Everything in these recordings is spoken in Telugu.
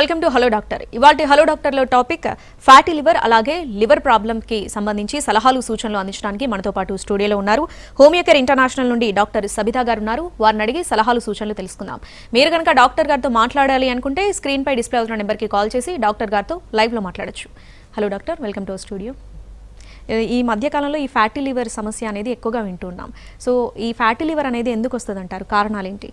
Welcome to hello doctor. ఇవాల్టి హలో డాక్టర్లో టాపిక్ ఫ్యాటీ లివర్ అలాగే లివర్ ప్రాబ్లంకి సంబంధించి సలహాలు సూచనలు అందించడానికి మనతో పాటు స్టూడియోలో ఉన్నారు హోమియోకేర్ ఇంటర్నేషనల్ నుండి డాక్టర్ సబితా గారు ఉన్నారు. వారిని అడిగి సలహాలు సూచనలు తెలుసుకుందాం. మీరు కనుక డాక్టర్ గారితో మాట్లాడాలి అనుకుంటే స్క్రీన్ పై డిస్ప్లే అవుతున్న నెంబర్కి కాల్ చేసి డాక్టర్ గారితో లైవ్లో మాట్లాడొచ్చు. Hello doctor, welcome to studio. ఈ మధ్యకాలంలో ఈ ఫ్యాటీ లివర్ సమస్య అనేది ఎక్కువగా వింటున్నాం. సో ఈ ఫ్యాటీ లివర్ అనేది ఎందుకు వస్తుంది అంటారు? కారణాలు ఏంటి?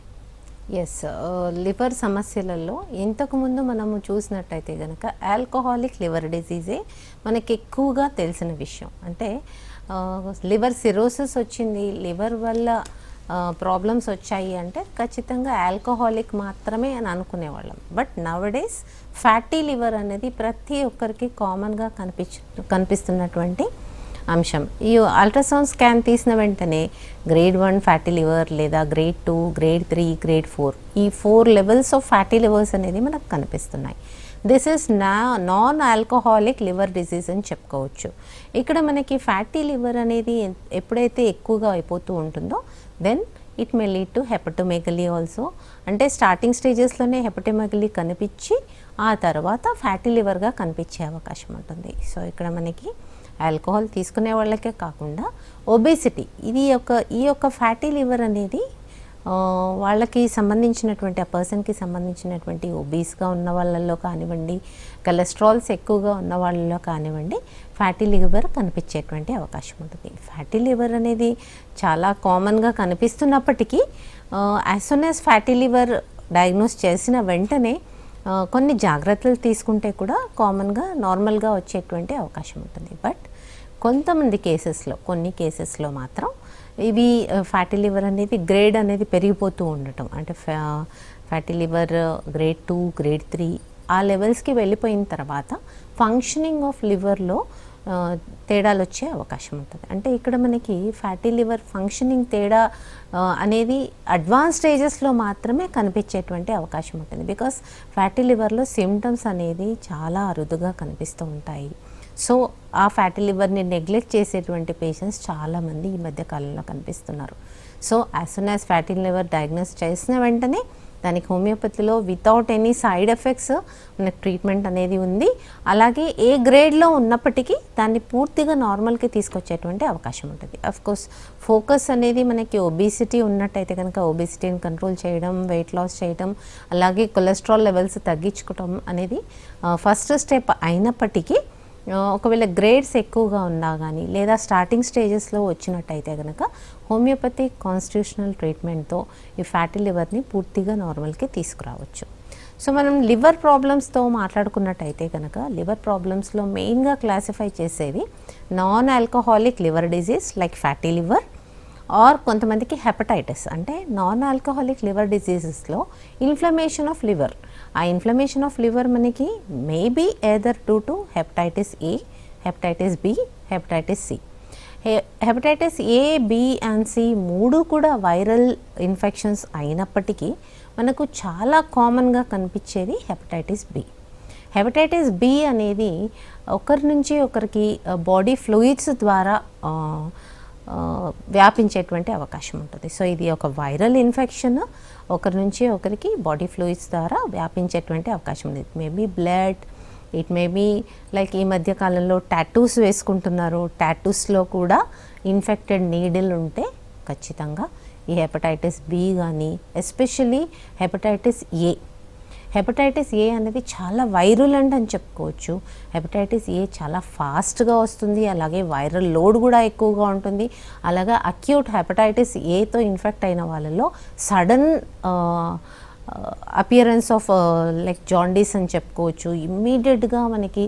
లివర్ సమస్యలలో ఇంతకుముందు మనము చూసినట్టయితే కనుక ఆల్కహాలిక్ లివర్ డిజీజే మనకి ఎక్కువగా తెలిసిన విషయం. అంటే లివర్ సిరోసిస్ వచ్చింది, లివర్ వల్ల ప్రాబ్లమ్స్ వచ్చాయి అంటే ఖచ్చితంగా ఆల్కహాలిక్ మాత్రమే అని అనుకునేవాళ్ళం. బట్ నవడేస్ ఫ్యాటీ లివర్ అనేది ప్రతి ఒక్కరికి కామన్గా కనిపిస్తున్నటువంటి అంశం. ఈ అల్ట్రాసౌండ్ స్కాన్ తీసిన వెంటనే గ్రేడ్ 1 ఫ్యాటీ లివర్ లేదా గ్రేడ్ 2, గ్రేడ్ 3, గ్రేడ్ 4 ఈ 4 లెవెల్స్ ఆఫ్ ఫ్యాటీ లివర్స్ అనేది మనకు కనిపిస్తున్నాయి. This is non alcoholic liver disease అని చెప్పుకోవచ్చు. ఇక్కడ మనకి ఫ్యాటీ లివర్ అనేది ఎప్పుడైతే ఎక్కువగా అయిపోతూ ఉంటుందో then it may lead to hepatomegaly also. అంటే స్టార్టింగ్ స్టేజెస్లోనే హెపటోమెగలీ కనిపించి ఆ తర్వాత ఫ్యాటీ లివర్గా కనిపించే అవకాశం ఉంటుంది. సో ఇక్కడ మనకి ఆల్కహాల్ తీసుకునే వాళ్ళకే కాకుండా ఒబేసిటీ ఈ యొక్క ఫ్యాటీ లివర్ అనేది వాళ్ళకి సంబంధించినటువంటి ఆ పర్సన్కి సంబంధించినటువంటి ఒబీస్గా ఉన్న వాళ్ళల్లో కానివ్వండి, కొలెస్ట్రాల్స్ ఎక్కువగా ఉన్న వాళ్ళలో కానివ్వండి ఫ్యాటీ లివర్ కనిపించేటువంటి అవకాశం ఉంటుంది. ఫ్యాటీ లివర్ అనేది చాలా కామన్గా కనిపిస్తున్నప్పటికీ as soon as fatty liver diagnose చేసిన వెంటనే కొన్ని జాగ్రత్తలు తీసుకుంటే కూడా కామన్గా నార్మల్గా వచ్చేటువంటి అవకాశం ఉంటుంది. బట్ కొన్ని కేసెస్లో మాత్రం ఇవి ఫ్యాటీ లివర్ అనేది గ్రేడ్ అనేది పెరిగిపోతూ ఉండటం, అంటే ఫ్యాటీ లివర్ గ్రేడ్ 2, గ్రేడ్ 3 ఆ లెవెల్స్కి వెళ్ళిపోయిన తర్వాత ఫంక్షనింగ్ ఆఫ్ లివర్లో తేడాలు వచ్చే అవకాశం ఉంటుంది. అంటే ఇక్కడ మనకి ఫ్యాటీ లివర్ ఫంక్షనింగ్ తేడా అనేది అడ్వాన్స్ స్టేజెస్లో మాత్రమే కనిపించేటువంటి అవకాశం ఉంటుంది. బికాస్ ఫ్యాటీ లివర్లో సిమ్టమ్స్ అనేది చాలా అరుదుగా కనిపిస్తూ ఉంటాయి. సో ఆ ఫ్యాటీ లివర్ని నెగ్లెక్ట్ చేసేటువంటి పేషెంట్స్ చాలామంది ఈ మధ్య కాలంలో కనిపిస్తున్నారు. So as soon as fatty liver diagnose చేసిన వెంటనే దానికి హోమియోపతిలో వితౌట్ ఎనీ సైడ్ ఎఫెక్ట్స్ మనకు ట్రీట్మెంట్ అనేది ఉంది. అలాగే ఏ గ్రేడ్లో ఉన్నప్పటికీ దాన్ని పూర్తిగా నార్మల్కి తీసుకొచ్చేటువంటి అవకాశం ఉంటుంది. అఫ్కోర్స్ ఫోకస్ అనేది మనకి ఒబేసిటీ ఉన్నట్టయితే కనుక ఒబేసిటీని కంట్రోల్ చేయడం, వెయిట్ లాస్ చేయడం, అలాగే కొలెస్ట్రాల్ లెవెల్స్ తగ్గించుకోవడం అనేది ఫస్ట్ స్టెప్ అయినప్పటికీ ఒకవేళ గ్రేడ్స్ ఎక్కువగా ఉన్నా కానీ లేదా స్టార్టింగ్ స్టేజెస్లో వచ్చినట్టయితే కనుక హోమియోపతి కాన్స్టిట్యూషనల్ ట్రీట్మెంట్తో ఈ ఫ్యాటీ లివర్ని పూర్తిగా నార్మల్కి తీసుకురావచ్చు. సో మనం లివర్ ప్రాబ్లమ్స్తో మాట్లాడుకున్నట్టయితే కనుక లివర్ ప్రాబ్లమ్స్లో మెయిన్గా క్లాసిఫై చేసేవి non alcoholic liver disease like fatty liver or కొంతమందికి హెపటైటిస్. అంటే నాన్ ఆల్కహాలిక్ లివర్ డిజీజెస్లో ఇన్ఫ్లమేషన్ ఆఫ్ లివర్, ఆ ఇన్ఫ్లమేషన్ ఆఫ్ లివర్ మనకి maybe either due to hepatitis A, hepatitis B, hepatitis C. Hepatitis A, B and C మూడు కూడా వైరల్ ఇన్ఫెక్షన్స్ అయినప్పటికీ మనకు చాలా కామన్గా కనిపించేది హెపటైటిస్ బి. హెపటైటిస్ బి అనేది ఒకరి నుంచి ఒకరికి బాడీ ఫ్లూయిడ్స్ ద్వారా వ్యాపించేటువంటి అవకాశం ఉంటుంది. సో ఇది ఒక వైరల్ ఇన్ఫెక్షన్ ఒకరి నుంచి ఒకరికి బాడీ ఫ్లూయిడ్స్ ద్వారా వ్యాపించేటువంటి అవకాశం ఉంది. It may be blood, it may be like ఈ మధ్య కాలంలో టాటూస్ వేసుకుంటున్నారు, టాటూస్లో కూడా ఇన్ఫెక్టెడ్ నీడిల్ ఉంటే ఖచ్చితంగా ఈ హెపటైటిస్ బి కానీ ఎస్పెషల్లీ హెపటైటిస్ ఏ అనేది చాలా వైరులెంట్ అని చెప్పుకోవచ్చు. హెపటైటిస్ ఏ చాలా ఫాస్ట్గా వస్తుంది, అలాగే వైరల్ లోడ్ కూడా ఎక్కువగా ఉంటుంది. అలాగే అక్యూట్ హెపటైటిస్ ఏతో ఇన్ఫెక్ట్ అయిన వాళ్ళలో sudden appearance of like jaundice అని చెప్పుకోవచ్చు. ఇమ్మీడియట్గా మనకి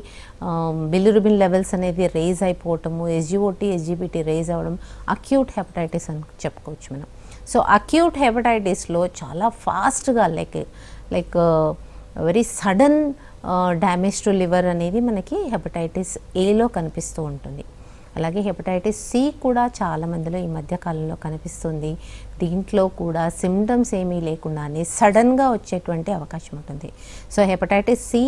బిలిరుబిన్ లెవెల్స్ అనేది రేజ్ అయిపోవటము, ఎస్జిఓటి, ఎస్జిబిటి రేజ్ అవ్వడం అక్యూట్ హెపటైటిస్ అని చెప్పుకోవచ్చు మనం. సో అక్యూట్ హెపటైటిస్లో చాలా ఫాస్ట్గా like very sudden damage to liver అనేది మనకి హెపటైటిస్ ఏలో కనిపిస్తూ ఉంటుంది. అలాగే హెపటైటిస్ సి కూడా చాలామందిలో ఈ మధ్యకాలంలో కనిపిస్తుంది. దీంట్లో కూడా సిమ్టమ్స్ ఏమీ లేకుండానే సడన్గా వచ్చేటువంటి అవకాశం ఉంటుంది. సో హెపటైటిస్ సి,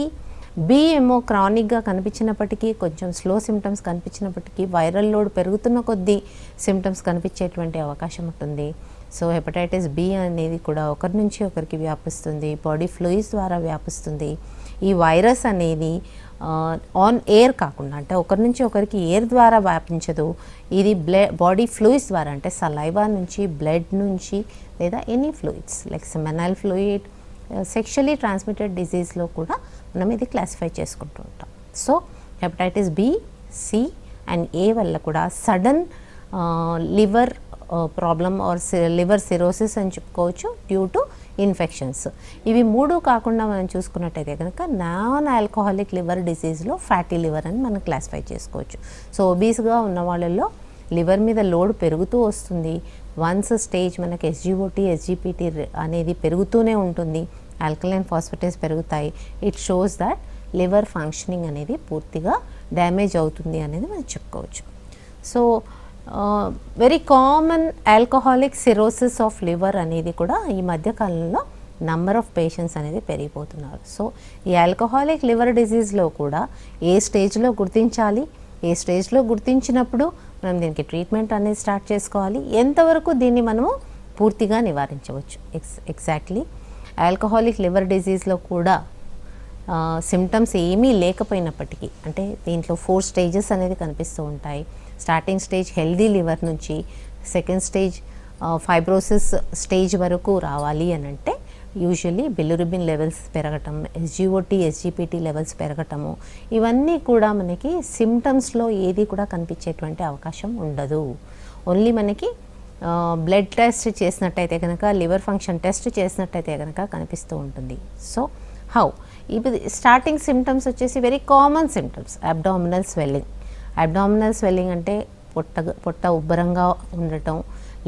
బి ఏమో క్రానిక్గా కనిపించినప్పటికీ కొంచెం స్లో సిమ్టమ్స్ కనిపించినప్పటికీ వైరల్ లోడ్ పెరుగుతున్న కొద్దీ సిమ్టమ్స్ కనిపించేటువంటి అవకాశం ఉంటుంది. సో హెపటైటిస్ బి అనేది కూడా ఒకరి నుంచి ఒకరికి వ్యాపిస్తుంది, బాడీ ఫ్లూయిడ్స్ ద్వారా వ్యాపిస్తుంది. ఈ వైరస్ అనేది ఆన్ ఎయిర్ కాకుండా, అంటే ఒకరి నుంచి ఒకరికి ఎయిర్ ద్వారా వ్యాపించదు, ఇది బాడీ ఫ్లూయిడ్స్ ద్వారా, అంటే సలైవా నుంచి, బ్లడ్ నుంచి, లేదా any fluids like seminal fluid, sexually transmitted డిజీజ్లో కూడా మనం ఇది క్లాసిఫై చేసుకుంటూ ఉంటాం. So hepatitis B, C and A వల్ల కూడా sudden liver problem or liver cirrhosis అని చెప్పుకోవచ్చు డ్యూ టు ఇన్ఫెక్షన్స్. ఇవి మూడు కాకుండా మనం చూసుకున్నట్టయితే కనుక నాన్ ఆల్కహాలిక్ లివర్ డిసీజ్లో ఫ్యాటీ లివర్ అని మనం క్లాసిఫై చేసుకోవచ్చు. సో ఒబీస్గా ఉన్న వాళ్ళల్లో లివర్ మీద లోడ్ పెరుగుతూ వస్తుంది. వన్స్ స్టేజ్ మనకి ఎస్జిఓటి, ఎస్జిపిటి అనేది పెరుగుతూనే ఉంటుంది, ఆల్కలైన్ ఫాస్ఫేటేస్ పెరుగుతాయి. It shows that liver functioning అనేది పూర్తిగా డ్యామేజ్ అవుతుంది అనేది మనం చెప్పుకోవచ్చు. So very common alcoholic cirrhosis of liver అనేది కూడా ఈ మధ్యకాలంలో నంబర్ ఆఫ్ పేషెంట్స్ అనేది పెరిగిపోతున్నారు. సో ఈ ఆల్కహాలిక్ లివర్ డిజీజ్లో కూడా ఏ స్టేజ్లో గుర్తించాలి, ఏ స్టేజ్లో గుర్తించినప్పుడు మనం దీనికి ట్రీట్మెంట్ అనేది స్టార్ట్ చేసుకోవాలి, ఎంతవరకు దీన్ని మనము పూర్తిగా నివారించవచ్చు. ఎగ్జాక్ట్లీ ఆల్కహాలిక్ లివర్ డిజీజ్లో కూడా సిమ్టమ్స్ ఏమీ లేకపోయినప్పటికీ, అంటే దీంట్లో 4 స్టేజెస్ అనేది కనిపిస్తూ ఉంటాయి. స్టార్టింగ్ స్టేజ్ హెల్దీ లివర్ నుంచి సెకండ్ స్టేజ్ ఫైబ్రోసిస్ స్టేజ్ వరకు రావాలి అని అంటే యూజువల్లీ బిలిరుబిన్ లెవెల్స్ పెరగటం, ఎస్జిఓటి, ఎస్జిపిటి లెవెల్స్ పెరగటము, ఇవన్నీ కూడా మనకి సిమ్టమ్స్లో ఏది కూడా కనిపించేటువంటి అవకాశం ఉండదు. ఓన్లీ మనకి బ్లడ్ టెస్ట్ చేసినట్టయితే కనుక, లివర్ ఫంక్షన్ టెస్ట్ చేసినట్టయితే కనుక కనిపిస్తూ ఉంటుంది. సో హౌ ఇప్పుడు స్టార్టింగ్ సిమ్టమ్స్ వచ్చేసి very common symptoms, abdominal swelling. Abdominal swelling అంటే పొట్ట ఉబ్బరంగా ఉండటం,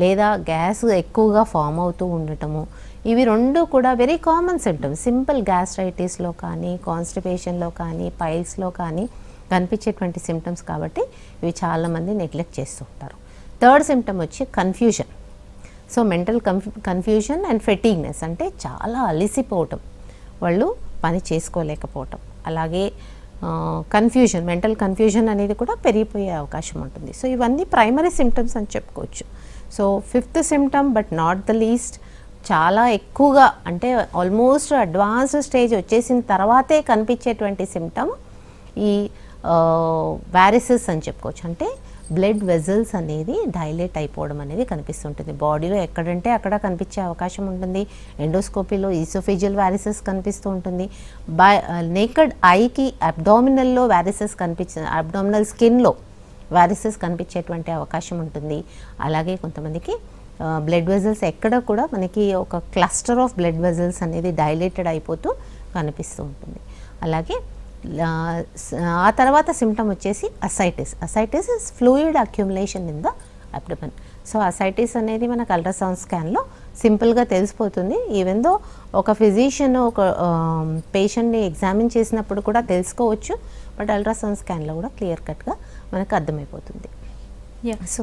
లేదా గ్యాస్ ఎక్కువగా ఫామ్ అవుతూ ఉండటము, ఇవి రెండు కూడా వెరీ కామన్ సిమ్టమ్స్. సింపుల్ గ్యాస్ట్రైటిస్లో కానీ, కాన్స్టిపేషన్లో కానీ, పైల్స్లో కానీ కనిపించేటువంటి సిమ్టమ్స్ కాబట్టి ఇవి చాలామంది నెగ్లెక్ట్ చేస్తూ ఉంటారు. థర్డ్ సిమ్టమ్ వచ్చి confusion. So mental confusion and fatigueness, అంటే చాలా అలిసిపోవటం, వాళ్ళు పని చేసుకోలేకపోవటం, అలాగే కన్ఫ్యూజన్, మెంటల్ కన్ఫ్యూజన్ అనేది కూడా పెరిగిపోయే అవకాశం ఉంటుంది. సో ఇవన్నీ ప్రైమరీ సిమ్టమ్స్ అని చెప్పుకోవచ్చు. So fifth symptom but not the least, చాలా ఎక్కువగా అంటే ఆల్మోస్ట్ అడ్వాన్స్డ్ స్టేజ్ వచ్చేసిన తర్వాతే కనిపించేటువంటి సిమ్టమ్ ఈ వారిసెస్ అని చెప్పుకోవచ్చు. అంటే బ్లడ్ వెజల్స్ అనేది డైలేట్ అయిపోవడం అనేది కనిపిస్తుంటుంది. బాడీలో ఎక్కడంటే అక్కడ కనిపించే అవకాశం ఉంటుంది. ఎండోస్కోపీలో ఈసోఫేజియల్ వారిసెస్ కనిపిస్తూ ఉంటుంది. నేకెడ్ ఐకి అబ్డామినల్లో వారిసెస్ అబ్డామినల్ స్కిన్లో వారిసెస్ కనిపించేటువంటి అవకాశం ఉంటుంది. అలాగే కొంతమందికి బ్లడ్ వెజల్స్ ఎక్కడ కూడా మనకి ఒక క్లస్టర్ ఆఫ్ బ్లడ్ వెజల్స్ అనేది డైలేటెడ్ అయిపోతూ కనిపిస్తూ ఉంటుంది. అలాగే ఆ తర్వాత సిమ్టమ్ వచ్చేసి ascites. Ascites is fluid accumulation in the abdomen. So ascites అనేది మనకు అల్ట్రాసౌండ్ స్కాన్లో సింపుల్గా తెలిసిపోతుంది. ఈవెన్ దో ఒక ఫిజిషియన్ ఒక పేషెంట్ని ఎగ్జామిన్ చేసినప్పుడు కూడా తెలుసుకోవచ్చు, బట్ అల్ట్రాసౌండ్ స్కాన్లో కూడా క్లియర్ కట్గా మనకు అర్థమైపోతుంది. So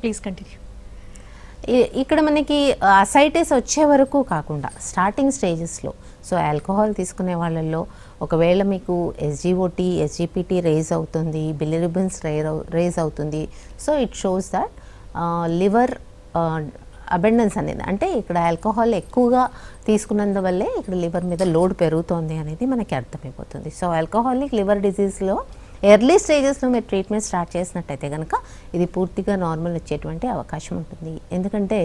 please continue. ఇక్కడ మనకి అసైటిస్ వచ్చే వరకు కాకుండా స్టార్టింగ్ స్టేజెస్లో, సో ఆల్కహాల్ తీసుకునే వాళ్ళల్లో ఒకవేళ మీకు ఎస్జిఓటి, ఎస్జిపిటి రేజ్ అవుతుంది, బిలిరుబిన్స్ రేజ్ అవుతుంది, so it shows that liver abundance అనేది, అంటే ఇక్కడ ఆల్కహాల్ ఎక్కువగా తీసుకున్నందువల్లే ఇక్కడ లివర్ మీద లోడ్ పెరుగుతోంది అనేది మనకి అర్థమైపోతుంది. సో ఆల్కహాలిక్ లివర్ డిజీజ్లో ఎర్లీ స్టేజెస్లో మీరు ట్రీట్మెంట్ స్టార్ట్ చేసినట్టయితే కనుక ఇది పూర్తిగా నార్మల్ వచ్చేటువంటి అవకాశం ఉంటుంది. ఎందుకంటే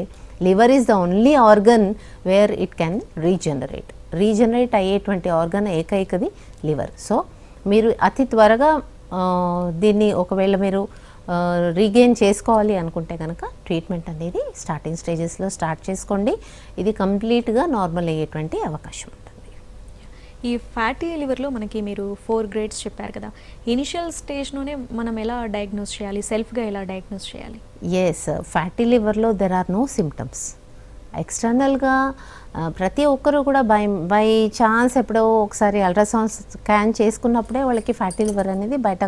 liver is the only organ where it can regenerate అయ్యేటువంటి ఆర్గన్ ఏకైకది లివర్. సో మీరు అతి త్వరగా దీన్ని ఒకవేళ మీరు రీగెయిన్ చేసుకోవాలి అనుకుంటే కనుక ట్రీట్మెంట్ అనేది స్టార్టింగ్ స్టేజెస్లో స్టార్ట్ చేసుకోండి. ఇది కంప్లీట్గా నార్మల్ అయ్యేటువంటి అవకాశం ఉంటుంది. ఈ ఫ్యాటీ లివర్లో మనకి మీరు 4 గ్రేడ్స్ చెప్పారు కదా, ఇనిషియల్ స్టేజ్లోనే మనం ఎలా డయాగ్నోస్ చేయాలి, సెల్ఫ్గా ఎలా డయాగ్నోస్ చేయాలి? ఎస్, ఫ్యాటీ లివర్లో దెర్ ఆర్ నో సిమ్టమ్స్. ఎక్స్టర్నల్గా ప్రతి ఒక్కరు కూడా బై ఛాన్స్ ఎప్పుడో ఒకసారి అల్ట్రాసౌండ్ స్కాన్ చేసుకున్నప్పుడే వాళ్ళకి ఫ్యాటీ లివర్ అనేది బయట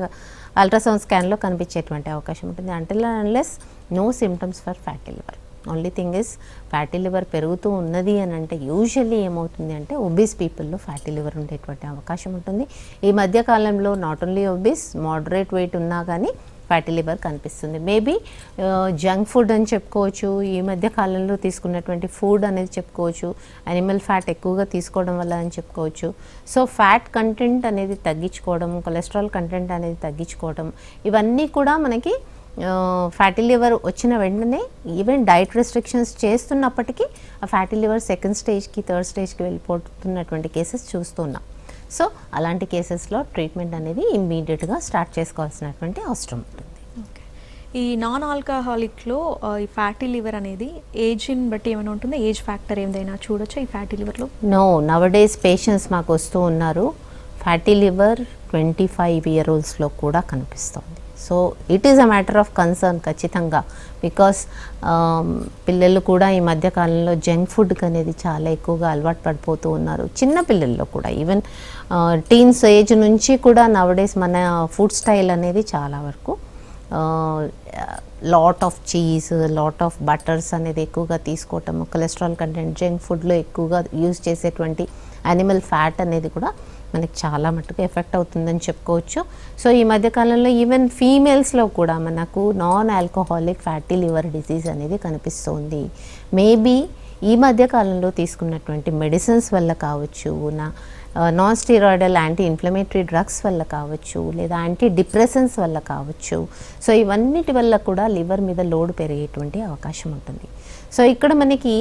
అల్ట్రాసౌండ్ స్కాన్లో కనిపించేటువంటి అవకాశం ఉంటుంది. Until unless no symptoms for fatty liver. Only thing is fatty liver పెరుగుతూ ఉన్నది అని అంటే యూజువల్లీ ఏమవుతుంది అంటే ఒబీస్ పీపుల్లో ఫ్యాటీ లివర్ ఉండేటువంటి అవకాశం ఉంటుంది. ఈ మధ్యకాలంలో not only obese, moderate weight ఉన్నా కానీ ఫ్యాటీ లివర్ కనిపిస్తుంది. మేబీ జంక్ ఫుడ్ అని చెప్పుకోవచ్చు, ఈ మధ్య కాలంలో తీసుకున్నటువంటి ఫుడ్ అనేది చెప్పుకోవచ్చు, యానిమల్ ఫ్యాట్ ఎక్కువగా తీసుకోవడం వల్ల అని చెప్పుకోవచ్చు. సో ఫ్యాట్ కంటెంట్ అనేది తగ్గించుకోవడం, కొలెస్ట్రాల్ కంటెంట్ అనేది తగ్గించుకోవడం, ఇవన్నీ కూడా మనకి ఫ్యాటీ లివర్ వచ్చిన వెంటనే ఈవెన్ డైట్ రెస్ట్రిక్షన్స్ చేస్తున్నప్పటికీ ఆ ఫ్యాటీ లివర్ సెకండ్ స్టేజ్కి థర్డ్ స్టేజ్కి వెళ్ళిపోతున్నటువంటి కేసెస్ చూస్తున్నాం. సో అలాంటి కేసెస్లో ట్రీట్మెంట్ అనేది ఇమ్మీడియట్గా స్టార్ట్ చేసుకోవాల్సినటువంటి అవసరం ఉంటుంది. ఓకే, ఈ నాన్ ఆల్కహాలిక్లో ఈ ఫ్యాటీ లివర్ అనేది ఏజ్ని బట్టి ఏమైనా ఉంటుందా? ఏజ్ ఫ్యాక్టర్ ఏదైనా చూడొచ్చా ఈ ఫ్యాటీ లివర్లో? నో, నవడేస్ పేషెంట్స్ మాకు వస్తూ ఉన్నారు, ఫ్యాటీ లివర్ 25 year oldsలో కూడా కనిపిస్తుంది. So it is a matter of concern ఖచ్చితంగా, బికాస్ పిల్లలు కూడా ఈ మధ్యకాలంలో జంక్ ఫుడ్కి అనేది చాలా ఎక్కువగా అలవాటు పడిపోతూ ఉన్నారు. చిన్న పిల్లల్లో కూడా ఈవెన్ టీన్స్ ఏజ్ నుంచి కూడా నవడేస్ మన ఫుడ్ స్టైల్ అనేది చాలా వరకు lot of cheese, lot of butters అనేది ఎక్కువగా తీసుకోవటం, కొలెస్ట్రాల్ కంటెంట్ జంక్ ఫుడ్లో ఎక్కువగా యూజ్ చేసేటువంటి యానిమల్ ఫ్యాట్ అనేది కూడా మనకి చాలా మట్టుకు ఎఫెక్ట్ అవుతుందని చెప్పుకోవచ్చు. సో ఈ మధ్యకాలంలో ఈవెన్ ఫీమేల్స్లో కూడా మనకు non alcoholic fatty liver disease అనేది కనిపిస్తుంది. మేబీ ఈ మధ్యకాలంలో తీసుకున్నటువంటి మెడిసిన్స్ వల్ల కావచ్చు, non steroidal anti inflammatory drugs వల్ల కావచ్చు, లేదా యాంటీ డిప్రెసెన్స్ వల్ల కావచ్చు. సో ఇవన్నిటి వల్ల కూడా లివర్ మీద లోడ్ పెరిగేటువంటి అవకాశం ఉంటుంది. సో ఇక్కడ మనకి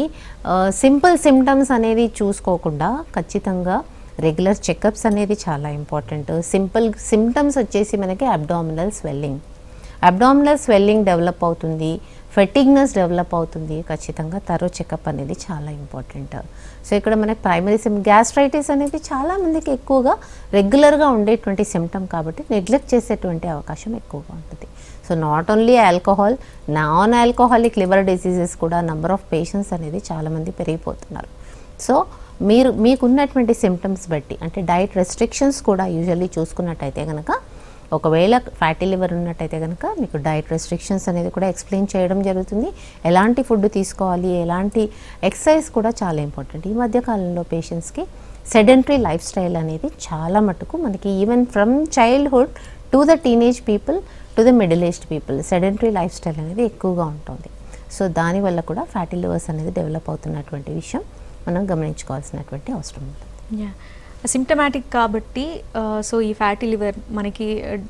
సింపుల్ సిమ్టమ్స్ అనేది చూసుకోకుండా ఖచ్చితంగా రెగ్యులర్ చెకప్స్ అనేది చాలా ఇంపార్టెంట్. సింపుల్ సిమ్టమ్స్ వచ్చేసి మనకి అబ్డామినల్ స్వెల్లింగ్ డెవలప్ అవుతుంది, ఫెటిగ్నెస్ డెవలప్ అవుతుంది. ఖచ్చితంగా తరో చెకప్ అనేది చాలా ఇంపార్టెంట్. సో ఇక్కడ మనకి ప్రైమరీ గ్యాస్ట్రైటిస్ అనేది చాలామందికి ఎక్కువగా రెగ్యులర్గా ఉండేటువంటి సిమ్టమ్ కాబట్టి నెగ్లెక్ట్ చేసేటువంటి అవకాశం ఎక్కువగా ఉంటుంది. So not only alcohol, non alcoholic liver diseases కూడా నెంబర్ ఆఫ్ పేషెంట్స్ అనేది చాలామంది పెరిగిపోతున్నారు. సో మీకున్నటువంటి సిమ్టమ్స్ బట్టి, అంటే డైట్ రెస్ట్రిక్షన్స్ కూడా యూజువల్లీ చూసుకున్నట్టయితే కనుక, ఒకవేళ ఫ్యాటీ లివర్ ఉన్నట్టయితే కనుక మీకు డైట్ రెస్ట్రిక్షన్స్ అనేది కూడా ఎక్స్ప్లెయిన్ చేయడం జరుగుతుంది. ఎలాంటి ఫుడ్ తీసుకోవాలి, ఎలాంటి ఎక్సర్సైజ్ కూడా చాలా ఇంపార్టెంట్. ఈ మధ్యకాలంలో పేషెంట్స్కి సెడెంటరీ లైఫ్ స్టైల్ అనేది చాలా మటుకు మనకి even from childhood to the teenage people to the middle aged people sedentary life style అనేది ఎక్కువగా ఉంటుంది. సో దానివల్ల కూడా ఫ్యాటీ లివర్స్ అనేది డెవలప్ అవుతున్నటువంటి విషయం మనం గమనించుకోవాల్సినటువంటి అవసరం ఉంటుంది. సిమ్టమాటిక్ కాబట్టి సో ఈ ఫ్యాటీ లివర్ మనకి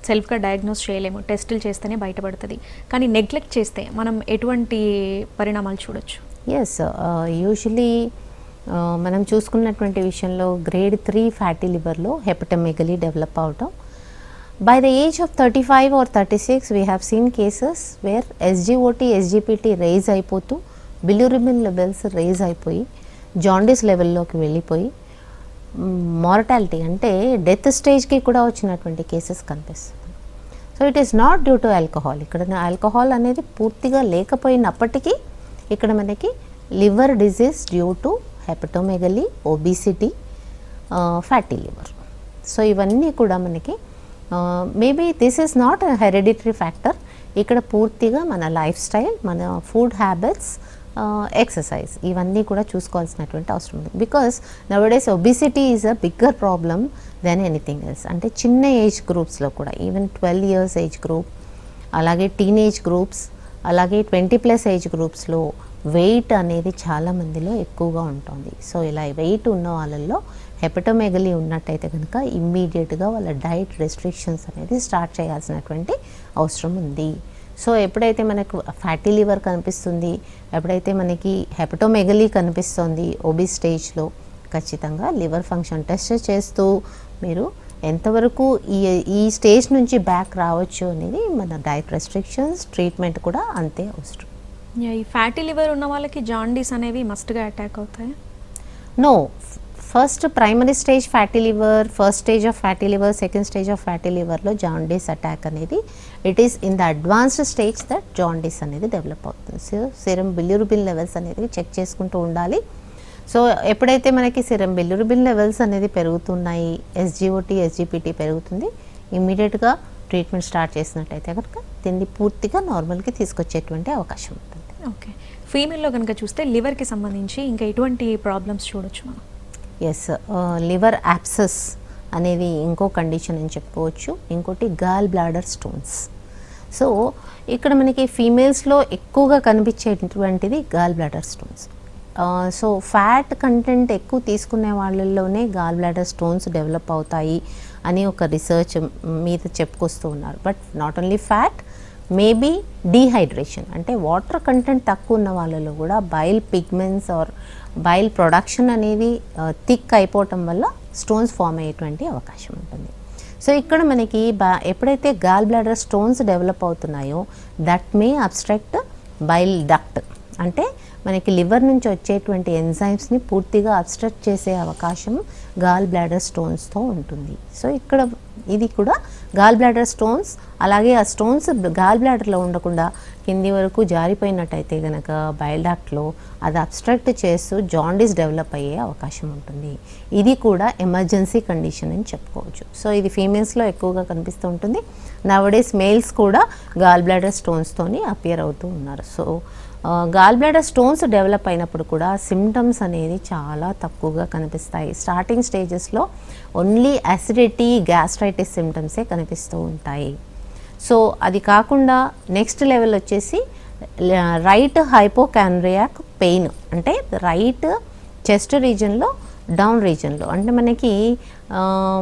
సెల్ఫ్గా డయాగ్నోస్ చేయలేము, టెస్టులు చేస్తేనే బయటపడుతుంది. కానీ నెగ్లెక్ట్ చేస్తే మనం ఎటువంటి పరిణామాలు చూడొచ్చు? ఎస్, యూజువలీ మనం చూసుకున్నటువంటి విషయంలో గ్రేడ్ 3 ఫ్యాటీ లివర్లో హెపటోమెగలీ డెవలప్ అవటం. By the age of 35 or 36 we have seen cases where SGOT, SGPT rise అయిపోతూ బిలిరుబిన్ లెవెల్స్ రైజ్ అయిపోయి జాండీస్ లెవెల్లోకి వెళ్ళిపోయి మార్టాలిటీ అంటే డెత్ స్టేజ్కి కూడా వచ్చినటువంటి కేసెస్ కనిపిస్తుంది. So it is not due to alcohol. ఇక్కడ ఆల్కహాల్ అనేది పూర్తిగా లేకపోయినప్పటికీ ఇక్కడ మనకి liver disease due to hepatomegaly, obesity, fatty liver. So ఇవన్నీ కూడా మనకి maybe this is not a hereditary factor. ఇక్కడ పూర్తిగా మన లైఫ్ స్టైల్, మన ఫుడ్ హ్యాబిట్స్, ఎక్సర్సైజ్ ఇవన్నీ కూడా చూసుకోవాల్సినటువంటి అవసరం ఉంది. Because nowadays obesity is a bigger problem than anything else. అంటే చిన్న ఏజ్ గ్రూప్స్లో కూడా ఈవెన్ 12 years ఏజ్ గ్రూప్, అలాగే టీనేజ్ గ్రూప్స్, అలాగే 20+ ఏజ్ గ్రూప్స్లో వెయిట్ అనేది చాలా మందిలో ఎక్కువగా ఉంటుంది. సో ఇలా వెయిట్ ఉన్న వాళ్ళల్లో హెపటోమెగలీ ఉన్నట్టయితే కనుక ఇమ్మీడియట్గా వాళ్ళ డైట్ రెస్ట్రిక్షన్స్ అనేది స్టార్ట్ చేయాల్సినటువంటి అవసరం ఉంది. సో ఎప్పుడైతే మనకు ఫ్యాటీ లివర్ కనిపిస్తుంది, ఎప్పుడైతే మనకి హెపటోమెగలీ కనిపిస్తుంది ఒబిస్ స్టేజ్లో, ఖచ్చితంగా లివర్ ఫంక్షన్ టెస్ట్ చేస్తూ మీరు ఎంతవరకు ఈ స్టేజ్ నుంచి బ్యాక్ రావచ్చు అనేది మన డైట్ రెస్ట్రిక్షన్స్, ట్రీట్మెంట్ కూడా అంతే అవసరం. ఈ ఫ్యాటీ లివర్ ఉన్న వాళ్ళకి జాండీస్ అనేవి మస్ట్గా అటాక్ అవుతాయి? No, first primary stage fatty liver, first stage of fatty liver, second stage of fatty లివర్లో జాండీస్ అటాక్ అనేది it is in the advanced stage that jaundice అనేది డెవలప్ అవుతుంది. సో సెరం బిలిరుబిన్ లెవెల్స్ అనేది చెక్ చేసుకుంటూ ఉండాలి. సో ఎప్పుడైతే మనకి సెరం బిలిరుబిన్ లెవెల్స్ అనేది పెరుగుతున్నాయి, SGOT, SGPT పెరుగుతుంది, ఇమ్మీడియట్గా ట్రీట్మెంట్ స్టార్ట్ చేసినట్టయితే కనుక దీన్ని పూర్తిగా నార్మల్కి తీసుకొచ్చేటువంటి అవకాశం ఉంటుంది. ఓకే, ఫీమేల్లో కనుక చూస్తే లివర్కి సంబంధించి ఇంకా ఎటువంటి ప్రాబ్లమ్స్ చూడొచ్చు మనం? ఎస్, లివర్ యాప్సెస్ అనేది ఇంకో కండిషన్ అని చెప్పుకోవచ్చు. ఇంకోటి గాల్ బ్లాడర్ స్టోన్స్. సో ఇక్కడ మనకి ఫీమేల్స్లో ఎక్కువగా కనిపించేటువంటిది gall bladder stones. So fat content ఎక్కువ తీసుకునే వాళ్ళల్లోనే గాల్ బ్లాడర్ స్టోన్స్ డెవలప్ అవుతాయి అని ఒక రీసెర్చ్ మీద చెప్పుకొస్తూ ఉన్నారు. But not only fat, maybe dehydration అంటే వాటర్ కంటెంట్ తక్కువ ఉన్న వాళ్ళలో కూడా bile pigments or bile production అనేది థిక్ అయిపోవటం వల్ల స్టోన్స్ ఫామ్ అయ్యేటువంటి అవకాశం ఉంటుంది. సో ఇక్కడ మనకి ఎప్పుడైతే గాల్ బ్లాడర్ స్టోన్స్ డెవలప్ అవుతున్నాయో that may obstruct bile duct, అంటే మనకి లివర్ నుంచి వచ్చేటువంటి ఎంజైమ్స్ని పూర్తిగా అబ్స్ట్రక్ట్ చేసే అవకాశం గాల్ బ్లాడర్ స్టోన్స్తో ఉంటుంది. సో ఇక్కడ ఇది కూడా గాల్ బ్లాడర్ స్టోన్స్, అలాగే ఆ స్టోన్స్ గాల్ బ్లాడర్లో ఉండకుండా కింది వరకు జారిపోయినట్టయితే కనుక బైల్ డక్ట్లో అది అబ్స్ట్రక్ట్ చేస్తూ జాండీస్ డెవలప్ అయ్యే అవకాశం ఉంటుంది. ఇది కూడా ఎమర్జెన్సీ కండిషన్ అని చెప్పుకోవచ్చు. సో ఇది ఫీమేల్స్లో ఎక్కువగా కనిపిస్తూ ఉంటుంది. నవడేస్ మేల్స్ కూడా గాల్ బ్లాడర్ స్టోన్స్తోని అపియర్ అవుతూ ఉన్నారు. So gall bladder stones develop అయినప్పుడు కూడా సిమ్టమ్స్ అనేది చాలా తక్కువగా కనిపిస్తాయి. స్టార్టింగ్ స్టేజెస్లో ఓన్లీ అసిడిటీ, గ్యాస్ట్రైటిస్ సిమ్టమ్సే కనిపిస్తూ ఉంటాయి. సో అది కాకుండా నెక్స్ట్ లెవెల్ వచ్చేసి రైట్ హైపోకాండ్రియాక్ పెయిన్, అంటే రైట్ చెస్ట్ రీజన్లో, డౌన్ రీజన్లో, అంటే మనకి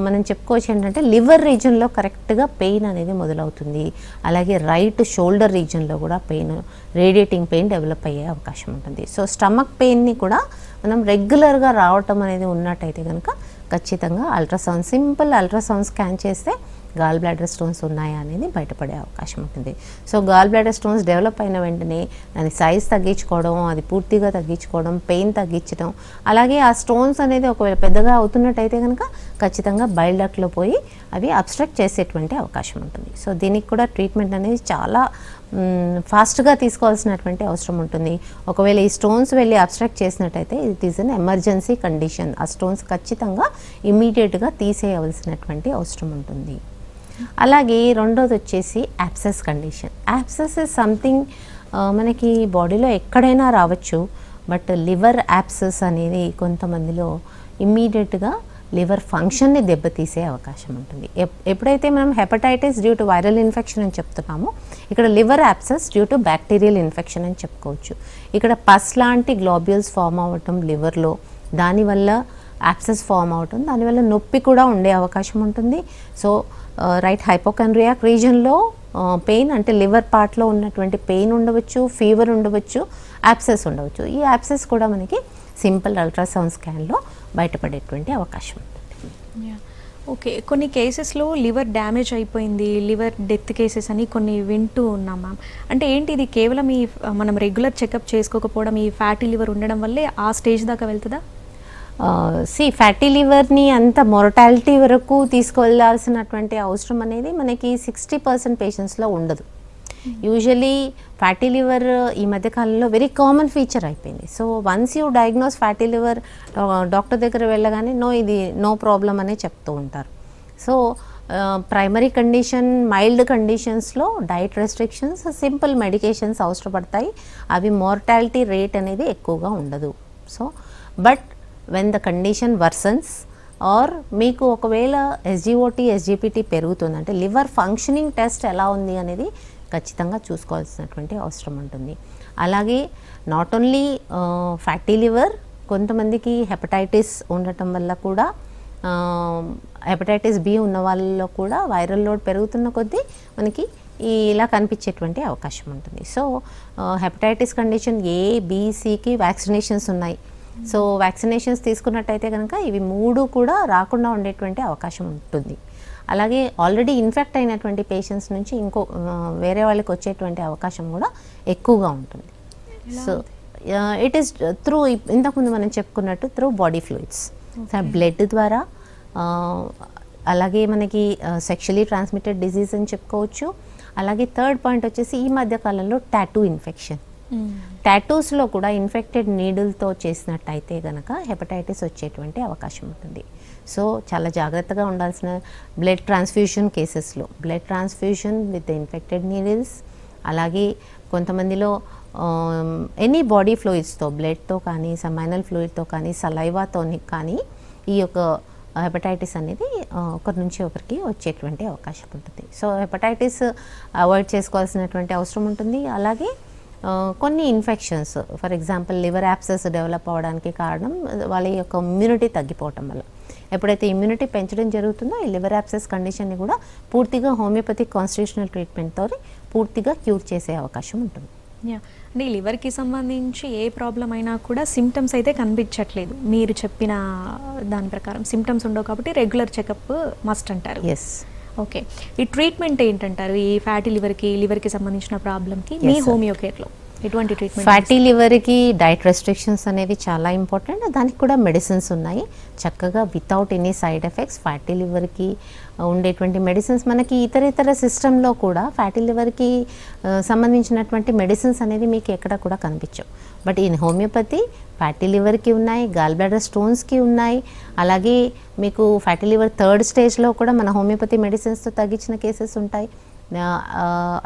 మనం చెప్పుకోవచ్చు ఏంటంటే లివర్ రీజన్లో కరెక్ట్గా పెయిన్ అనేది మొదలవుతుంది. అలాగే రైట్ షోల్డర్ రీజన్లో కూడా పెయిన్, రేడియేటింగ్ పెయిన్ డెవలప్ అయ్యే అవకాశం ఉంటుంది. సో స్టమక్ పెయిన్ని కూడా మనం రెగ్యులర్గా రావటం అనేది ఉన్నట్టయితే కనుక ఖచ్చితంగా అల్ట్రాసౌండ్, సింపుల్ అల్ట్రాసౌండ్ స్కాన్ చేస్తే గాల్ బ్లాడర్ స్టోన్స్ ఉన్నాయా అనేది బయటపడే అవకాశం ఉంటుంది. So gall bladder stones develop అయిన వెంటనే దాని సైజ్ తగ్గించుకోవడం, అది పూర్తిగా తగ్గించుకోవడం, పెయిన్ తగ్గించడం, అలాగే ఆ స్టోన్స్ అనేది ఒకవేళ పెద్దగా అవుతున్నట్టయితే కనుక ఖచ్చితంగా బైల్ డక్ట్లో పోయి అవి అబ్స్ట్రక్ట్ చేసేటువంటి అవకాశం ఉంటుంది. సో దీనికి కూడా ట్రీట్మెంట్ అనేది చాలా ఫాస్ట్గా తీసుకోవాల్సినటువంటి అవసరం ఉంటుంది. ఒకవేళ ఈ స్టోన్స్ వెళ్ళి అబ్స్ట్రక్ట్ చేసినట్టయితే it is an emergency condition. ఆ స్టోన్స్ ఖచ్చితంగా ఇమీడియట్గా తీసేయవలసినటువంటి అవసరం ఉంటుంది. అలాగే రెండోది వచ్చేసి abscess condition. Abscess is something మనకి బాడీలో ఎక్కడైనా రావచ్చు. బట్ లివర్ యాబ్సెస్ అనేది కొంతమందిలో ఇమ్మీడియట్గా లివర్ ఫంక్షన్ని దెబ్బతీసే అవకాశం ఉంటుంది. ఎప్పుడైతే మనం hepatitis due to viral infection అని చెప్తున్నామో, ఇక్కడ liver abscess due to bacterial infection అని చెప్పుకోవచ్చు. ఇక్కడ పస్ లాంటి గ్లోబ్యూల్స్ ఫామ్ అవ్వటం లివర్లో, దానివల్ల యాబ్సెస్ ఫామ్ అవటం, దానివల్ల నొప్పి కూడా ఉండే అవకాశం ఉంటుంది. సో రైట్ హైపోకాండ్రియాక్ రీజన్లో పెయిన్, అంటే లివర్ పార్ట్లో ఉన్నటువంటి పెయిన్ ఉండవచ్చు, ఫీవర్ ఉండవచ్చు, యాబ్సెస్ ఉండవచ్చు. ఈ యాబ్సెస్ కూడా మనకి సింపుల్ అల్ట్రాసౌండ్ స్కాన్లో బయటపడేటువంటి అవకాశం ఉంటుంది. ఓకే, కొన్ని కేసెస్లో లివర్ డ్యామేజ్ అయిపోయింది, లివర్ డెత్ కేసెస్ అని కొన్ని వింటూ ఉన్నాం మ్యామ్. అంటే ఏంటి ఇది కేవలం ఈ మనం రెగ్యులర్ చెకప్ చేసుకోకపోవడం, ఈ ఫ్యాటీ లివర్ ఉండడం వల్లే ఆ స్టేజ్ దాకా వెళ్తుందా? ఫ్యాటీ లివర్ని అంత మొరటాలిటీ వరకు తీసుకెళ్లాల్సినటువంటి అవసరం అనేది మనకి 60% పేషెంట్స్లో ఉండదు. యూజువలీ ఫ్యాటీ లివర్ ఈ మధ్యకాలంలో వెరీ కామన్ ఫీచర్ అయిపోయింది. So once you diagnose fatty liver, doctor దగ్గర వెళ్ళగానే ఇది నో ప్రాబ్లం అనే చెప్తూ ఉంటారు. సో ప్రైమరీ కండిషన్, మైల్డ్ కండిషన్స్లో డైట్ రెస్ట్రిక్షన్స్, సింపుల్ మెడికేషన్స్ అవసరపడతాయి. అవి మోర్టాలిటీ రేట్ అనేది ఎక్కువగా ఉండదు. So but when the condition worsens are మీకు ఒకవేళ ఎస్జిఓటీ, ఎస్జిపిటీ పెరుగుతుంది అంటే లివర్ ఫంక్షనింగ్ టెస్ట్ ఎలా ఉంది అనేది ఖచ్చితంగా చూసుకోవాల్సినటువంటి అవసరం ఉంటుంది. అలాగే నాట్ ఓన్లీ ఫ్యాటీ లివర్, కొంతమందికి హెపటైటిస్ ఉండటం వల్ల కూడా, హెపటైటిస్ బి ఉన్న వాళ్ళలో కూడా వైరల్ లోడ్ పెరుగుతున్న కొద్దీ మనకి ఇలా కనిపించేటువంటి అవకాశం ఉంటుంది. సో హెపటైటిస్ కండిషన్ ఏ, బి, సికి వ్యాక్సినేషన్స్ ఉన్నాయి. సో వ్యాక్సినేషన్స్ తీసుకున్నట్టయితే కనుక ఇవి 3 కూడా రాకుండా ఉండేటువంటి అవకాశం ఉంటుంది. అలాగే ఆల్రెడీ ఇన్ఫెక్ట్ అయినటువంటి పేషెంట్స్ నుంచి వేరే వాళ్ళకి వచ్చేటువంటి అవకాశం కూడా ఎక్కువగా ఉంటుంది. సో ఇట్ ఈస్ త్రూ, ఇంతకుముందు మనం చెప్పుకున్నట్టు త్రూ బాడీ ఫ్లూయిడ్స్, బ్లడ్ ద్వారా, అలాగే మనకి సెక్షువలీ ట్రాన్స్మిటెడ్ డిజీజ్ అని చెప్పుకోవచ్చు. అలాగే థర్డ్ పాయింట్ వచ్చేసి ఈ మధ్య కాలంలో టాటూ ఇన్ఫెక్షన్. టాటూస్లో కూడా ఇన్ఫెక్టెడ్ నీడిల్తో చేసినట్టయితే కనుక హెపటైటిస్ వచ్చేటువంటి అవకాశం ఉంటుంది. సో చాలా జాగ్రత్తగా ఉండాల్సిన బ్లడ్ ట్రాన్స్ఫ్యూషన్ కేసెస్లో, blood transfusion with infected needles, అలాగే కొంతమందిలో ఎనీ బాడీ ఫ్లూయిడ్స్తో, బ్లడ్తో కానీ, సమైనల్ ఫ్లూయిడ్తో కానీ, సలైవాతో కానీ ఈ యొక్క హెపటైటిస్ అనేది ఒకరి నుంచి ఒకరికి వచ్చేటువంటి అవకాశం ఉంటుంది. సో హెపటైటిస్ అవాయిడ్ చేసుకోవాల్సినటువంటి అవసరం ఉంటుంది. అలాగే కొన్ని infections, for example liver abscess develop అవ్వడానికి కారణం వాళ్ళ యొక్క ఇమ్యూనిటీ తగ్గిపోవటం వల్ల. ఎప్పుడైతే ఇమ్యూనిటీ పెంచడం జరుగుతుందో ఈ లివర్ యాబ్సెస్ కండిషన్ని కూడా పూర్తిగా హోమియోపతిక్ కాన్స్టిట్యూషనల్ ట్రీట్మెంట్తో పూర్తిగా క్యూర్ చేసే అవకాశం ఉంటుంది. అంటే లివర్కి సంబంధించి ఏ ప్రాబ్లం అయినా కూడా సిమ్టమ్స్ అయితే కనిపించట్లేదు. మీరు చెప్పిన దాని ప్రకారం సిమ్టమ్స్ ఉండవు కాబట్టి రెగ్యులర్ చెకప్ మస్ట్ అంటారు. ఎస్. ఓకే, ఈ ట్రీట్మెంట్ ఏంటంటారు ఈ ఫ్యాటీ లివర్కి సంబంధించిన ప్రాబ్లంకి మీ హోమియో కేర్లో ఎటువంటి ట్రీట్మెంట్? ఫ్యాటీ లివర్కి డైట్ రెస్ట్రిక్షన్స్ అనేవి చాలా ఇంపార్టెంట్. దానికి కూడా మెడిసిన్స్ ఉన్నాయి చక్కగా without any side effects. Fatty లివర్కి ఉండేటువంటి మెడిసిన్స్ మనకి ఇతర సిస్టంలో కూడా ఫ్యాటీ లివర్కి సంబంధించినటువంటి మెడిసిన్స్ అనేది మీకు ఎక్కడ కూడా కనిపించవు. బట్ ఈ హోమియోపతి ఫ్యాటీ లివర్కి ఉన్నాయి, గాల్ బ్లాడర్ స్టోన్స్కి ఉన్నాయి. అలాగే మీకు ఫ్యాటీ లివర్ 3rd స్టేజ్లో కూడా మన హోమియోపతి మెడిసిన్స్తో తగ్గించిన కేసెస్ ఉంటాయి.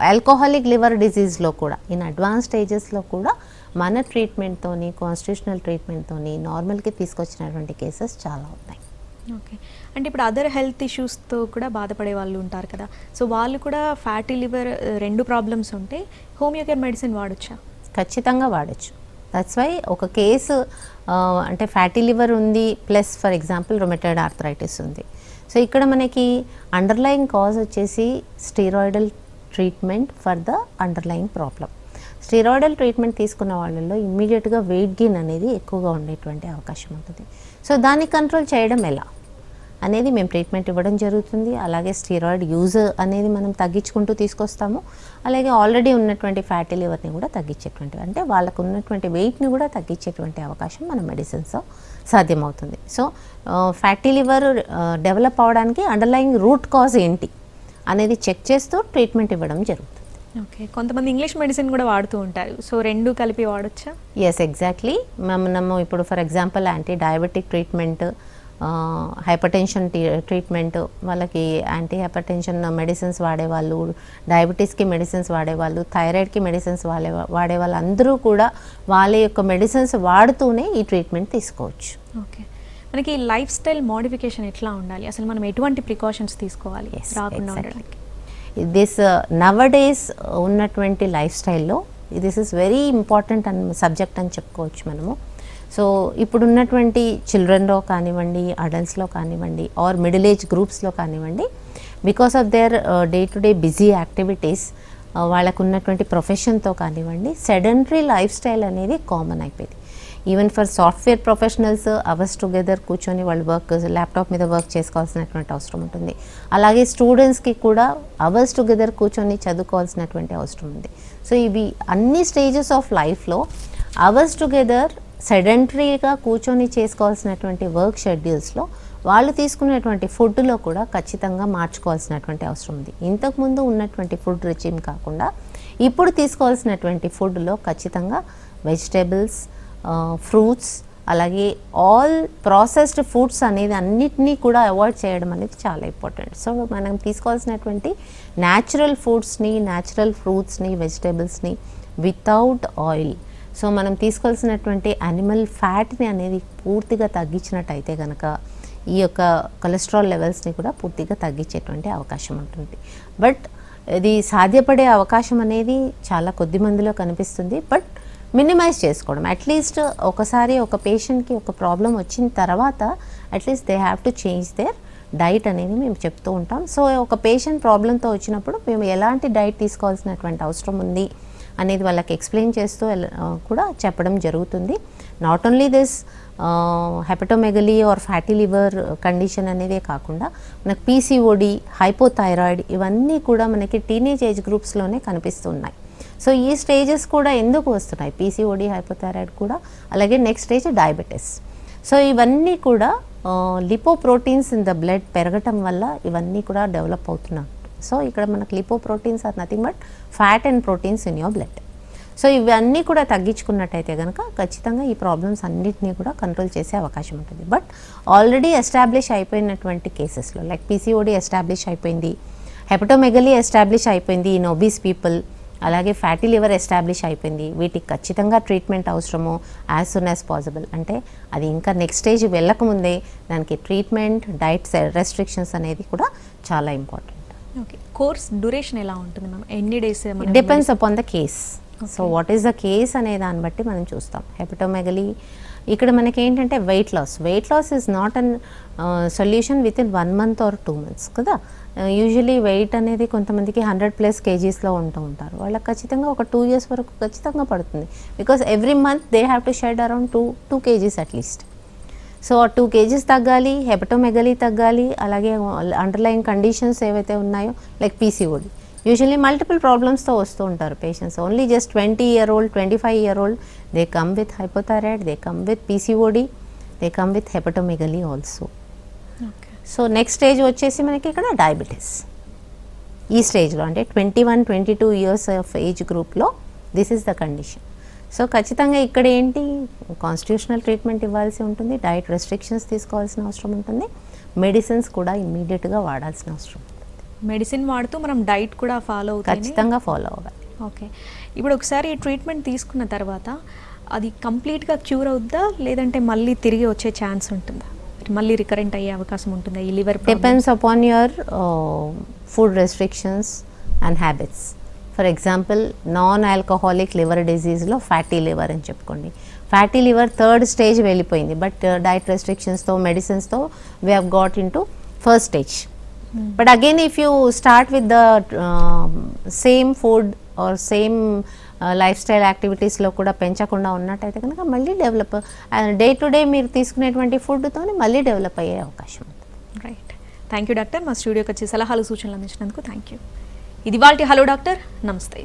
ఆల్కహాలిక్ లివర్ డిజీజ్లో కూడా ఇన్ అడ్వాన్స్ స్టేజెస్లో కూడా మన ట్రీట్మెంట్తోని కాన్స్టిట్యూషనల్ ట్రీట్మెంట్తోని నార్మల్కి తీసుకొచ్చినటువంటి కేసెస్ చాలా ఉన్నాయి. ఓకే, అంటే ఇప్పుడు అదర్ హెల్త్ ఇష్యూస్తో కూడా బాధపడే వాళ్ళు ఉంటారు కదా, సో వాళ్ళు కూడా ఫ్యాటీ లివర్ 2 ప్రాబ్లమ్స్ ఉంటే హోమియోకేర్ మెడిసిన్ వాడొచ్చా? ఖచ్చితంగా వాడచ్చు. దట్స్ వై ఒక కేసు అంటే ఫ్యాటీ లివర్ ఉంది plus for example rheumatoid arthritis ఉంది. సో ఇక్కడ మనకి అండర్లయింగ్ కాజ్ వచ్చేసి steroidal treatment for the underlying problem. Steroidal treatment తీసుకున్న వాళ్ళల్లో ఇమ్మీడియట్గా వెయిట్ గెయిన్ అనేది ఎక్కువగా ఉండేటువంటి అవకాశం ఉంటుంది. సో దాన్ని కంట్రోల్ చేయడం ఎలా అనేది మేము ట్రీట్మెంట్ ఇవ్వడం జరుగుతుంది. అలాగే స్టీరాయిడ్ యూజ్ అనేది మనం తగ్గించుకుంటూ తీసుకొస్తాము. అలాగే ఆల్రెడీ ఉన్నటువంటి ఫ్యాటీ లివర్ని కూడా తగ్గించేటువంటి, అంటే వాళ్ళకు ఉన్నటువంటి వెయిట్ని కూడా తగ్గించేటువంటి అవకాశం మన మెడిసిన్స్ సాధ్యమవుతుంది. సో ఫ్యాటీ లివర్ డెవలప్ అవడానికి అండర్లయింగ్ రూట్ కాజ్ ఏంటి అనేది చెక్ చేస్తూ ట్రీట్మెంట్ ఇవ్వడం జరుగుతుంది. ఓకే, కొంతమంది ఇంగ్లీష్ మెడిసిన్ కూడా వాడుతూ ఉంటారు, సో 2 కలిపి వాడొచ్చా? Yes, exactly. మనము ఇప్పుడు for example anti diabetic treatment, hypertension treatment, వాళ్ళకి యాంటీ హైపర్ టెన్షన్ మెడిసిన్స్ వాడేవాళ్ళు, డయాబెటీస్కి మెడిసిన్స్ వాడేవాళ్ళు, థైరాయిడ్కి మెడిసిన్స్ వాడేవాళ్ళు అందరూ కూడా వాళ్ళ యొక్క మెడిసిన్స్ వాడుతూనే ఈ ట్రీట్మెంట్ తీసుకోవచ్చు. ఓకే, మనకి లైఫ్ స్టైల్ మోడిఫికేషన్ ఎట్లా ఉండాలి, అసలు మనం ఎటువంటి ప్రికాషన్స్ తీసుకోవాలి రాకుండా ఉండడానికి? దిస్ నవడేస్ ఉన్నటువంటి లైఫ్ స్టైల్లో this is very important subject అని చెప్పుకోవచ్చు మనము. సో ఇప్పుడున్నటువంటి చిల్డ్రన్లో కానివ్వండి, అడల్ట్స్లో కానివ్వండి, ఆర్ మిడిల్ ఏజ్ గ్రూప్స్లో కానివ్వండి, because of their day to day busy activities, వాళ్ళకు ఉన్నటువంటి ప్రొఫెషన్తో కానివ్వండి, సెడెంటరీ లైఫ్ స్టైల్ అనేది కామన్ అయిపోయింది. Even for software professionals hours together కూర్చొని వాళ్ళు ల్యాప్టాప్ మీద వర్క్ చేసుకోవాల్సినటువంటి అవసరం ఉంటుంది. అలాగే స్టూడెంట్స్కి కూడా అవర్స్ టుగెదర్ కూర్చొని చదువుకోవాల్సినటువంటి అవసరం ఉంది. సో ఇవి అన్ని స్టేజెస్ ఆఫ్ లైఫ్లో అవర్స్ టుగెదర్ సెడెంటరీగా కూర్చొని చేసుకోవాల్సినటువంటి వర్క్ షెడ్యూల్స్లో వాళ్ళు తీసుకునేటువంటి ఫుడ్లో కూడా ఖచ్చితంగా మార్చుకోవాల్సినటువంటి అవసరం ఉంది. ఇంతకుముందు ఉన్నటువంటి ఫుడ్ రిజిమ్ కాకుండా ఇప్పుడు తీసుకోవాల్సినటువంటి ఫుడ్లో ఖచ్చితంగా వెజిటేబుల్స్, ఫ్రూట్స్, అలాగే ఆల్ ప్రాసెస్డ్ ఫుడ్స్ అనేది అన్నిటినీ కూడా అవాయిడ్ చేయడం అనేది చాలా ఇంపార్టెంట్. సో మనం తీసుకోవాల్సినటువంటి న్యాచురల్ ఫుడ్స్ని, న్యాచురల్ ఫ్రూట్స్ని, వెజిటేబుల్స్ని వితౌట్ ఆయిల్, సో మనం తీసుకోవాల్సినటువంటి యానిమల్ ఫ్యాట్ని అనేది పూర్తిగా తగ్గించినట్టయితే కనుక ఈ యొక్క కొలెస్ట్రాల్ లెవెల్స్ని కూడా పూర్తిగా తగ్గించేటువంటి అవకాశం ఉంటుంది. బట్ ఇది సాధ్యపడే అవకాశం అనేది చాలా కొద్ది మందిలో కనిపిస్తుంది. బట్ మినిమైజ్ చేసుకోవడం, అట్లీస్ట్ ఒకసారి ఒక పేషెంట్కి ఒక ప్రాబ్లం వచ్చిన తర్వాత at least they have to change their diet అనేది మేము చెప్తూ ఉంటాం. సో ఒక పేషెంట్ ప్రాబ్లంతో వచ్చినప్పుడు మేము ఎలాంటి డైట్ తీసుకోవాల్సినటువంటి అవసరం ఉంది అనేది వాళ్ళకి ఎక్స్ప్లెయిన్ చేస్తూ కూడా చెప్పడం జరుగుతుంది. Not only this hepatomegaly or fatty liver condition అనేదే కాకుండా మనకు పీసీఓడి, హైపోథైరాయిడ్ ఇవన్నీ కూడా మనకి టీనేజ్ ఏజ్ గ్రూప్స్లోనే కనిపిస్తున్నాయి. సో ఈ స్టేజెస్ కూడా ఎందుకు వస్తున్నాయి, పీసీఓడి, హైపోథైరాయిడ్ కూడా, అలాగే నెక్స్ట్ స్టేజ్ డయాబెటీస్. సో ఇవన్నీ కూడా లిపోప్రోటీన్స్ ఇన్ ద బ్లడ్ పెరగటం వల్ల ఇవన్నీ కూడా డెవలప్ అవుతున్నాయి. సో ఇక్కడ మనకు lipoproteins are nothing but fat and proteins in your blood. So ఇవన్నీ కూడా తగ్గించుకున్నట్టయితే కనుక ఖచ్చితంగా ఈ ప్రాబ్లమ్స్ అన్నిటినీ కూడా కంట్రోల్ చేసే అవకాశం ఉంటుంది. బట్ ఆల్రెడీ ఎస్టాబ్లిష్ అయిపోయినటువంటి కేసెస్లో లైక్ పీసీఓడి ఎస్టాబ్లిష్ అయిపోయింది, హెపటోమెగలీ ఎస్టాబ్లిష్ అయిపోయింది ఇన్ ఒబీస్ పీపుల్, అలాగే ఫ్యాటీ లివర్ ఎస్టాబ్లిష్ అయిపోయింది, వీటికి ఖచ్చితంగా ట్రీట్మెంట్ అవసరము యాజ్ సూన్ యాజ్ పాసిబుల్. అంటే అది ఇంకా నెక్స్ట్ స్టేజ్ వెళ్ళకముందే దానికి ట్రీట్మెంట్, డైట్ రెస్ట్రిక్షన్స్ అనేది కూడా చాలా ఇంపార్టెంట్. ఓకే, కోర్స్ డ్యూరేషన్ ఎలా ఉంటుంది మ్యామ్? ఎన్ని days? Depends upon the case. So what is the case అనే దాన్ని బట్టి మనం చూస్తాం. హెపటోమెగలీ ఇక్కడ మనకి ఏంటంటే weight loss is not an solution within 1 month or 2 months కదా. యూజువలీ వెయిట్ అనేది కొంతమందికి 100+ kgsలో ఉంటూ ఉంటారు, వాళ్ళకి ఖచ్చితంగా ఒక 2 years వరకు ఖచ్చితంగా పడుతుంది. Because every month they have to shed around 2 kgs at least. So ఆ 2 kgs తగ్గాలి, హెపటోమెగలీ తగ్గాలి, అలాగే అండర్లైన్ కండిషన్స్ ఏవైతే ఉన్నాయో లైక్ పీసీఓడి. యూజువల్లీ మల్టిపుల్ ప్రాబ్లమ్స్తో వస్తూ ఉంటారు patients. Only just 20-year-old, 25-year-old they come with hypothyroid, they come with PCOD, they come with hepatomegaly also. So next stage వచ్చేసి మనకి ఇక్కడ డయాబెటీస్. ఈ స్టేజ్లో అంటే 21-22 years ఆఫ్ ఏజ్ గ్రూప్లో దిస్ ఈస్ ద కండిషన్. సో ఖచ్చితంగా ఇక్కడ ఏంటి, కాన్స్టిట్యూషనల్ ట్రీట్మెంట్ ఇవ్వాల్సి ఉంటుంది, డైట్ రెస్ట్రిక్షన్స్ తీసుకోవాల్సిన అవసరం ఉంటుంది, మెడిసిన్స్ కూడా ఇమ్మీడియట్గా వాడాల్సిన అవసరం ఉంటుంది. మెడిసిన్ వాడుతూ మనం డైట్ కూడా ఫాలో అవుతాం, ఖచ్చితంగా ఫాలో అవ్వాలి. ఓకే, ఇప్పుడు ఒకసారి ట్రీట్మెంట్ తీసుకున్న తర్వాత అది కంప్లీట్గా క్యూర్ అవుద్దా, లేదంటే మళ్ళీ తిరిగి వచ్చే ఛాన్స్ ఉంటుందా, మళ్ళీ రికరెంట్ అయ్యే అవకాశం ఉంటుందా ఈ లివర్? Depends upon your food restrictions and habits. For example non alcoholic liver డిజీజ్లో ఫ్యాటీ లివర్ అని చెప్పుకోండి. ఫ్యాటీ లివర్ 3rd stage వెళ్ళిపోయింది, బట్ డైట్ రెస్ట్రిక్షన్స్తో, మెడిసిన్స్తో we have got into 1st stage. But again, if you start with the same food or same lifestyle activities లో కూడా పెంచకుండా ఉన్నట్టయితే కనుక మళ్ళీ డెవలప్ డే టు డే మీరు తీసుకునేటువంటి ఫుడ్తోనే మళ్ళీ డెవలప్ అయ్యే అవకాశం ఉంది. Right, thank you doctor. మా స్టూడియోకి వచ్చి సలహాలు సూచనలు అందించినందుకు థ్యాంక్ యూ. ఇది వాళ్ళ హలో డాక్టర్, నమస్తే.